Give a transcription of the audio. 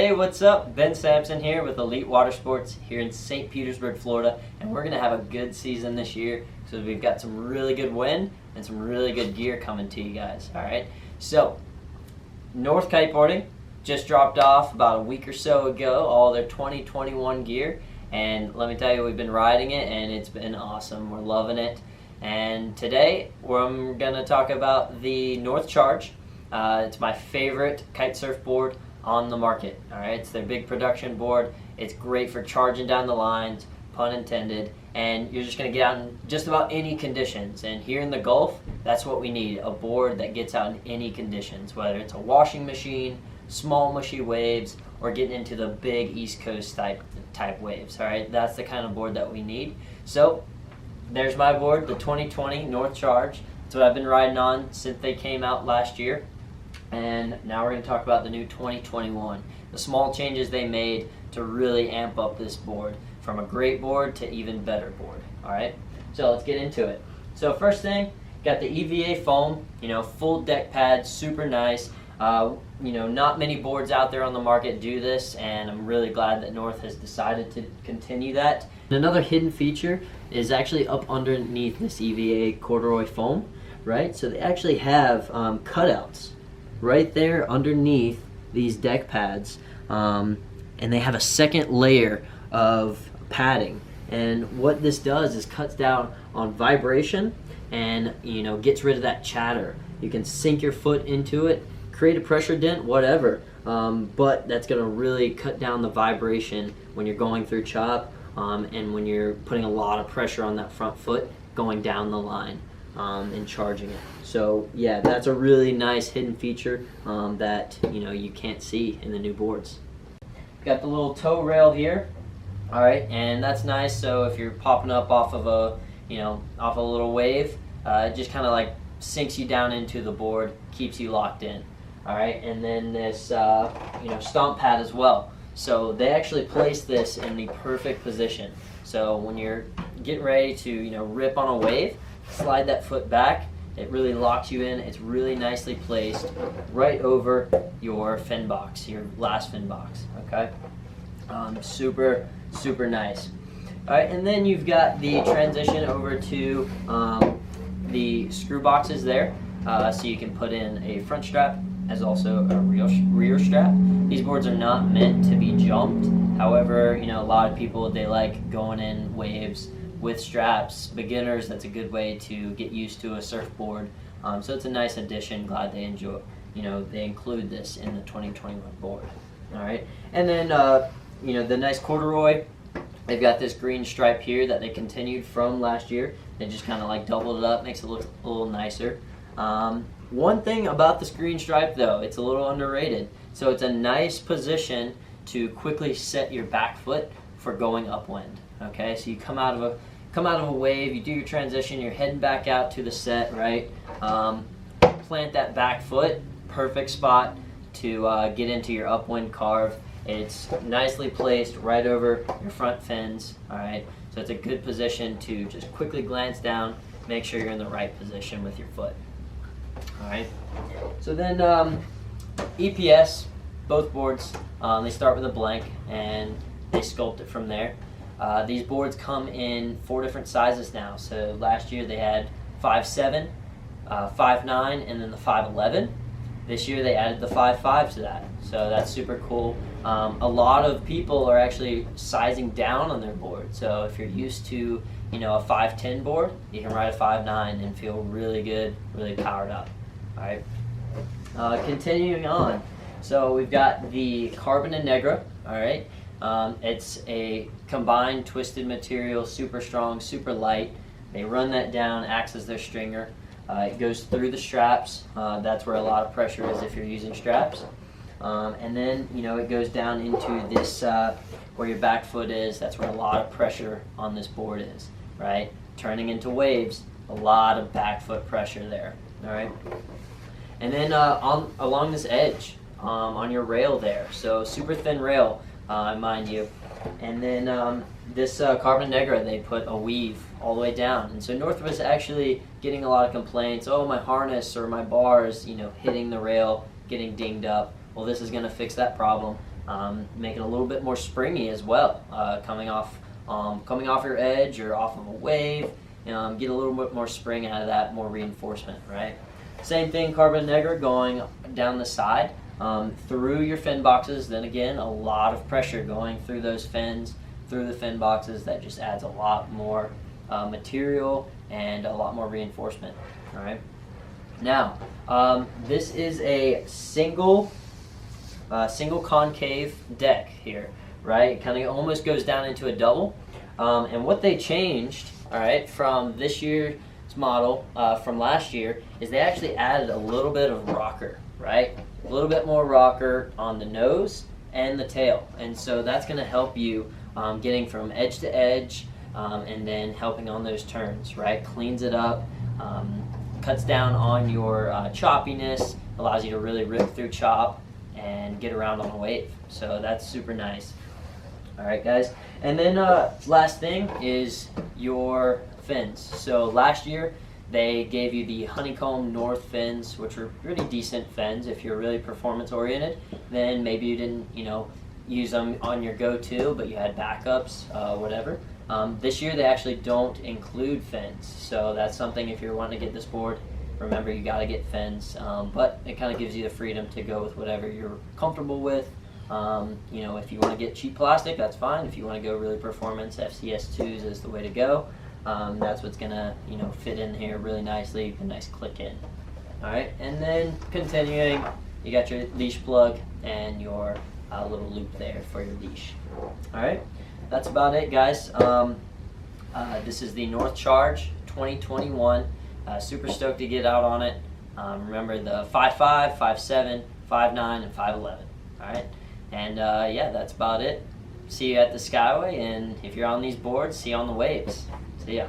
Hey, what's up? Ben Sampson here with Elite Water Sports here in St. Petersburg, Florida, and we're going to have a good season this year because we've got some really good wind and some really good gear coming to you guys, all right? So, North Kiteboarding just dropped off about a week or so ago all their 2021 gear, and let me tell you, we've been riding it and it's been awesome. We're loving it. And today I'm going to talk about the North Charge. It's my favorite kite surfboard on the market. All right, it's their big production board. It's great for charging down the lines, pun intended, and you're just going to get out in just about any conditions. And here in the Gulf, that's what we need, a board that gets out in any conditions, whether it's a washing machine, small mushy waves, or getting into the big East Coast type waves. All right, that's the kind of board that we need. So there's my board, the 2020 North Charge. That's what I've been riding on since they came out last year. And now we're going to talk about the new 2021, the small changes they made to really amp up this board from a great board to even better board. All right, so let's get into it. So first thing, got the EVA foam, full deck pad, super nice. Not many boards out there on the market do this, and I'm really glad that North has decided to continue that. Another hidden feature is actually up underneath this EVA corduroy foam, right? So they actually have cutouts right there underneath these deck pads, and they have a second layer of padding. And what this does is cuts down on vibration and gets rid of that chatter. You can sink your foot into it, create a pressure dent, whatever, but that's going to really cut down the vibration when you're going through chop, and when you're putting a lot of pressure on that front foot going down the line and charging it. So yeah, that's a really nice hidden feature that you can't see in the new boards. Got the little toe rail here, all right, and that's nice. So if you're popping up off of a off a little wave, it just kind of like sinks you down into the board, keeps you locked in. All right, and then this stomp pad as well. So they actually place this in the perfect position. So when you're getting ready to rip on a wave, slide that foot back. It really locks you in. It's really nicely placed right over your fin box, your last fin box. Okay, super nice. All right, and then you've got the transition over to the screw boxes there, so you can put in a front strap as also a rear strap. These boards are not meant to be jumped. However, a lot of people, they like going in waves with straps. Beginners, that's a good way to get used to a surfboard. So it's a nice addition. Glad they they include this in the 2021 board. All right, and then the nice corduroy. They've got this green stripe here that they continued from last year. They just kind of like doubled it up, makes it look a little nicer. One thing about this green stripe though, it's a little underrated. So it's a nice position to quickly set your back foot for going upwind. Okay, so you come out of a wave, you do your transition, you're heading back out to the set, right? Plant that back foot, perfect spot to get into your upwind carve. It's nicely placed right over your front fins, all right? So it's a good position to just quickly glance down, make sure you're in the right position with your foot, all right? So then EPS, both boards, they start with a blank and they sculpt it from there. These boards come in 4 different sizes now. So last year they had 5'7", 5'9", and then the 5'11". This year they added the 5'5" to that. So that's super cool. A lot of people are actually sizing down on their board. So if you're used to a 5'10" board, you can ride a 5'9" and feel really good, really powered up. All right. Continuing on. So we've got the carbon and negra. All right. It's a combined twisted material, super strong, super light. They run that down, acts as their stringer. It goes through the straps. That's where a lot of pressure is if you're using straps. And then, it goes down into this, where your back foot is. That's where a lot of pressure on this board is, right? Turning into waves, a lot of back foot pressure there, all right? And then along this edge, on your rail there. So super thin rail. Mind you, and then this carbon negra, they put a weave all the way down, and so North was actually getting a lot of complaints. Oh, my harness or my bars, hitting the rail, getting dinged up. Well, this is going to fix that problem. make it a little bit more springy as well, coming off your edge or off of a wave. Get a little bit more spring out of that, more reinforcement, right? Same thing, carbon negra going down the side through your fin boxes. Then again, a lot of pressure going through those fins, through the fin boxes. That just adds a lot more material and a lot more reinforcement. All right. Now, this is a single concave deck here, right? It kind of almost goes down into a double. And what they changed, all right, from this year's model, from last year, is they actually added a little bit of rocker, right? A little bit more rocker on the nose and the tail. And so that's going to help you getting from edge to edge, and then helping on those turns, right? Cleans it up, cuts down on your choppiness, allows you to really rip through chop and get around on a wave. So that's super nice. All right, guys. And then last thing is your fins. So last year they gave you the honeycomb north fins, which were pretty decent fins. If you're really performance oriented, then maybe you didn't, use them on your go-to, but you had backups, whatever. This year they actually don't include fins, so that's something if you're wanting to get this board, remember you got to get fins, but it kind of gives you the freedom to go with whatever you're comfortable with. If you want to get cheap plastic, that's fine. If you want to go really performance, FCS2s is the way to go. That's what's gonna fit in here really nicely, a nice click in. All right, and then continuing, you got your leash plug and your little loop there for your leash. All right, that's about it, guys. This is the North Charge 2021. Super stoked to get out on it. Remember the 5.5, 5.7, 5.9, and 5.11. All right, and yeah, that's about it. See you at the Skyway, and if you're on these boards, see you on the waves. See ya.